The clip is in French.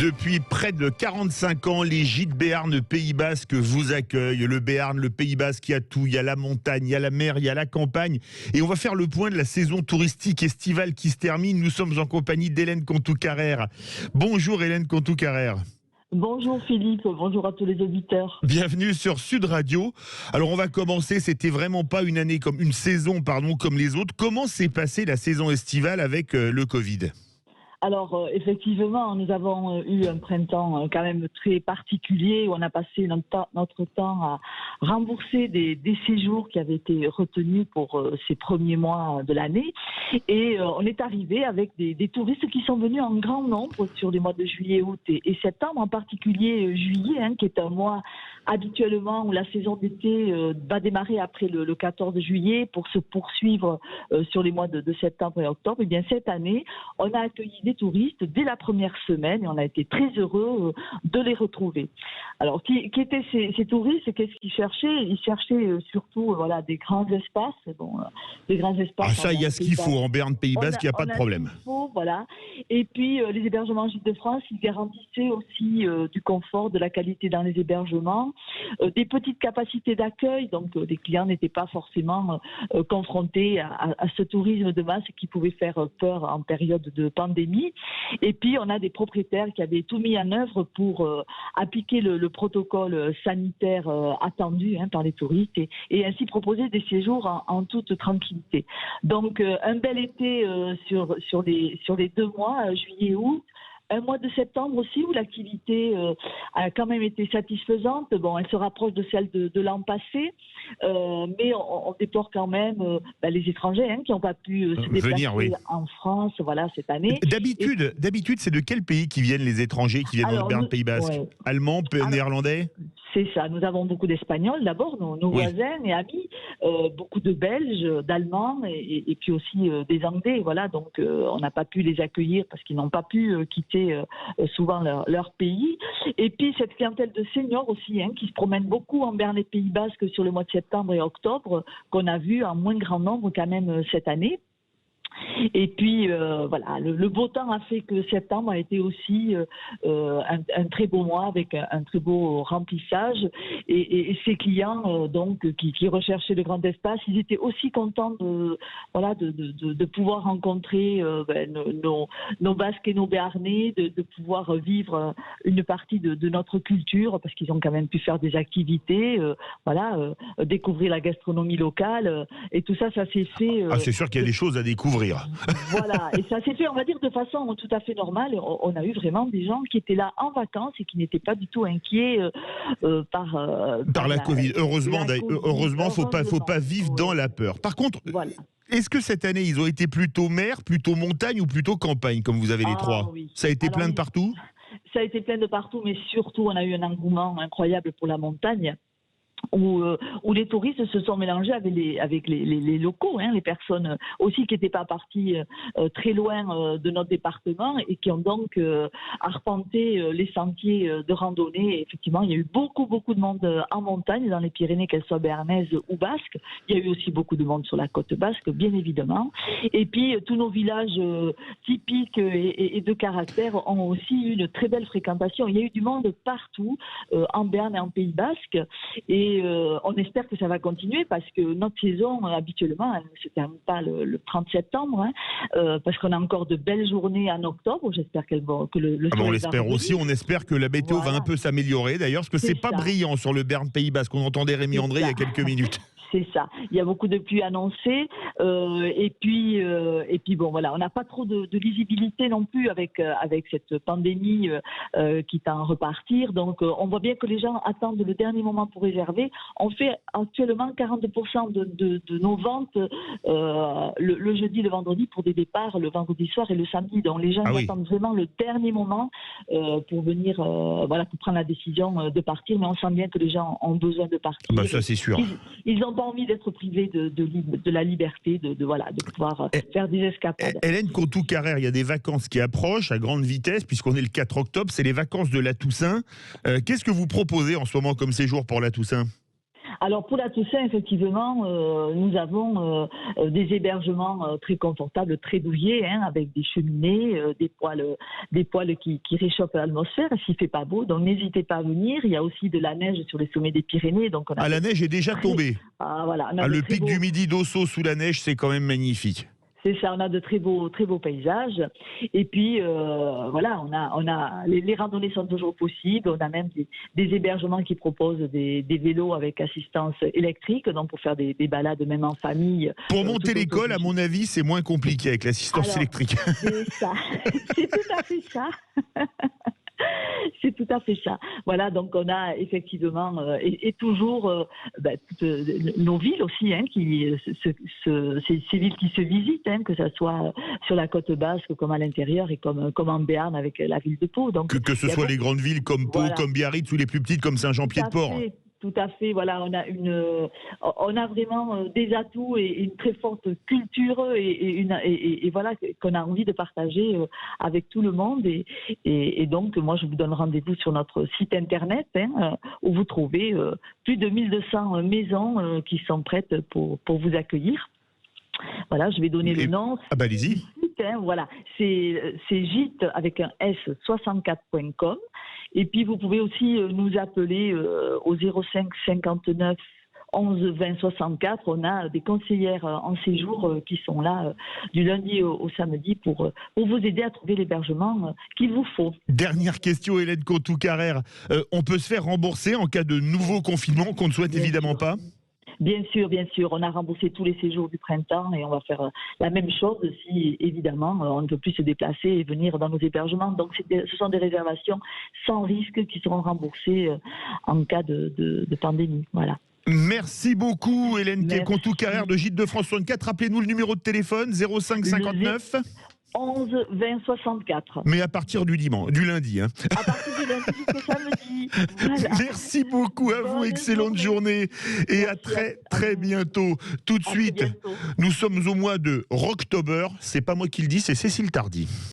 Depuis près de 45 ans, les gîtes Béarn Pays Basque vous accueillent. Le Béarn, le Pays Basque, il y a tout. Il y a la montagne, il y a la mer, il y a la campagne. Et on va faire le point de la saison touristique estivale qui se termine. Nous sommes en compagnie d'Hélène Contou-Carrère. Bonjour Hélène Contou-Carrère. Bonjour Philippe, bonjour à tous les auditeurs. Bienvenue sur Sud Radio. Alors on va commencer, c'était vraiment pas une saison comme les autres. Comment s'est passée la saison estivale avec le Covid ? Alors effectivement, nous avons eu un printemps quand même très particulier où on a passé notre temps à rembourser des séjours qui avaient été retenus pour ces premiers mois de l'année. Et on est arrivé avec des touristes qui sont venus en grand nombre sur les mois de juillet, août et septembre, en particulier juillet, qui est un mois habituellement où la saison d'été va démarrer après le 14 juillet pour se poursuivre sur les mois de septembre et octobre. Et bien cette année, on a accueilli des touristes dès la première semaine et on a été très heureux de les retrouver. Alors, qui étaient ces touristes? Qu'est-ce qu'ils cherchaient? Ils cherchaient surtout des grands espaces. Des grands espaces. Ah ça, il y a ce qu'il faut en Béarn Pays Basque, il n'y a pas de problème. Ce qu'il faut, voilà. Et puis, les hébergements Gîtes de France, ils garantissaient aussi du confort, de la qualité dans les hébergements, des petites capacités d'accueil. Donc, les clients n'étaient pas forcément confrontés à ce tourisme de masse qui pouvait faire peur en période de pandémie. Et puis, on a des propriétaires qui avaient tout mis en œuvre pour appliquer le protocole sanitaire attendu par les touristes et ainsi proposer des séjours en toute tranquillité. Donc, un bel été sur les 2 mois, juillet et août. Un mois de septembre aussi où l'activité a quand même été satisfaisante. Bon, elle se rapproche de celle de l'an passé, mais on déplore quand même les étrangers qui n'ont pas pu se déplacer en France cette année. D'habitude, c'est de quel pays qui viennent les étrangers qui viennent dans le Béarn Pays Basque? Allemands, néerlandais? C'est ça, nous avons beaucoup d'Espagnols d'abord, nos voisins et amis, beaucoup de Belges, d'Allemands et puis aussi des Anglais. Voilà, donc on n'a pas pu les accueillir parce qu'ils n'ont pas pu quitter souvent leur pays. Et puis cette clientèle de seniors aussi, qui se promène beaucoup en Béarn et Pays Basque sur le mois de septembre et octobre, qu'on a vu en moins grand nombre quand même cette année. Et puis le beau temps a fait que septembre a été aussi un très beau mois avec un très beau remplissage et ces clients qui recherchaient le grand espace, ils étaient aussi contents de pouvoir rencontrer nos Basques et nos Béarnais, de pouvoir vivre une partie de notre culture parce qu'ils ont quand même pu faire des activités, découvrir la gastronomie locale et tout ça s'est fait. C'est sûr qu'il y a des choses à découvrir. Voilà, et ça s'est fait, on va dire, de façon tout à fait normale. On a eu vraiment des gens qui étaient là en vacances et qui n'étaient pas du tout inquiets par la Covid. Heureusement, faut pas vivre dans la peur. Par contre, est-ce que cette année, ils ont été plutôt mer, plutôt montagne ou plutôt campagne, comme vous avez les trois? Oui. Ça a été plein de partout? Ça a été plein de partout, mais surtout, on a eu un engouement incroyable pour la montagne. Où les touristes se sont mélangés avec les locaux, les personnes aussi qui n'étaient pas parties très loin de notre département et qui ont donc arpenté les sentiers de randonnée. Et effectivement, il y a eu beaucoup de monde en montagne, dans les Pyrénées, qu'elles soient béarnaises ou basques. Il y a eu aussi beaucoup de monde sur la côte basque, bien évidemment. Et puis, tous nos villages typiques et de caractère ont aussi eu une très belle fréquentation. Il y a eu du monde partout, en Béarn et en Pays Basque. Et on espère que ça va continuer parce que notre saison, habituellement, elle ne se termine pas le 30 septembre, parce qu'on a encore de belles journées en octobre. J'espère que le on l'espère aussi. On espère que la météo va un peu s'améliorer, d'ailleurs, parce que c'est pas brillant sur le Béarn Pays Basque. On entendait Rémi André il y a quelques minutes. C'est ça. Il y a beaucoup de pluie annoncée. Et puis on n'a pas trop de visibilité non plus avec cette pandémie qui tend à repartir. Donc, on voit bien que les gens attendent le dernier moment pour réserver. On fait actuellement 40% de nos ventes le jeudi, le vendredi pour des départs le vendredi soir et le samedi. Donc, les gens attendent vraiment le dernier moment pour venir, pour prendre la décision de partir. Mais on sent bien que les gens ont besoin de partir. Ça, c'est sûr. Ils n'ont pas envie d'être privés de la liberté, de pouvoir faire des escapades. Hélène Contou-Carrère, il y a des vacances qui approchent à grande vitesse, puisqu'on est le 4 octobre, c'est les vacances de la Toussaint. Qu'est-ce que vous proposez en ce moment comme séjour pour la Toussaint ? Alors pour la Toussaint, effectivement, nous avons des hébergements très confortables, très douillets, avec des cheminées, des poêles qui réchauffent l'atmosphère s'il fait pas beau. Donc n'hésitez pas à venir. Il y a aussi de la neige sur les sommets des Pyrénées. Donc La neige est déjà tombée. Voilà, Le pic du Midi d'Ossau sous la neige, c'est quand même magnifique. C'est ça, on a de très beaux paysages. Et puis, voilà, les randonnées sont toujours possibles. On a même des hébergements qui proposent des vélos avec assistance électrique, donc pour faire des balades même en famille. Pour monter l'école, à mon avis, c'est moins compliqué avec l'assistance électrique. C'est ça, c'est tout à fait ça. C'est tout à fait ça. Voilà, donc on a effectivement et toujours toutes nos villes aussi, ces villes qui se visitent, que ce soit sur la côte basque comme à l'intérieur et comme en Béarn avec la ville de Pau. Donc que ce soit les grandes villes comme Pau, comme Biarritz ou les plus petites comme Saint-Jean-Pied-de-Port. Tout à fait, voilà, on a vraiment des atouts et une très forte culture et voilà qu'on a envie de partager avec tout le monde et donc moi je vous donne rendez-vous sur notre site internet où vous trouvez plus de 1200 maisons qui sont prêtes pour vous accueillir. Voilà, je vais donner le nom. Allez-y. Voilà, c'est gîte avec un s64.com. Et puis vous pouvez aussi nous appeler au 05 59 11 20 64. On a des conseillères en séjour qui sont là du lundi au samedi pour vous aider à trouver l'hébergement qu'il vous faut. Dernière question, Hélène Contou-Carrère. On peut se faire rembourser en cas de nouveau confinement qu'on ne souhaite évidemment pas ? Bien sûr. On a remboursé tous les séjours du printemps et on va faire la même chose si, évidemment, on ne peut plus se déplacer et venir dans nos hébergements. Donc, ce sont des réservations sans risque qui seront remboursées en cas de pandémie. Voilà. Merci beaucoup, Hélène Contou-Carrère de Gîtes de France 64. Rappelez-nous le numéro de téléphone, 05 59 11 20 64. Mais à partir du lundi. À partir du lundi jusqu'au samedi. Voilà. Merci beaucoup à vous, excellente journée. Et à très bientôt. Tout de suite, nous sommes au mois de Rocktober. C'est pas moi qui le dis, c'est Cécile Tardy.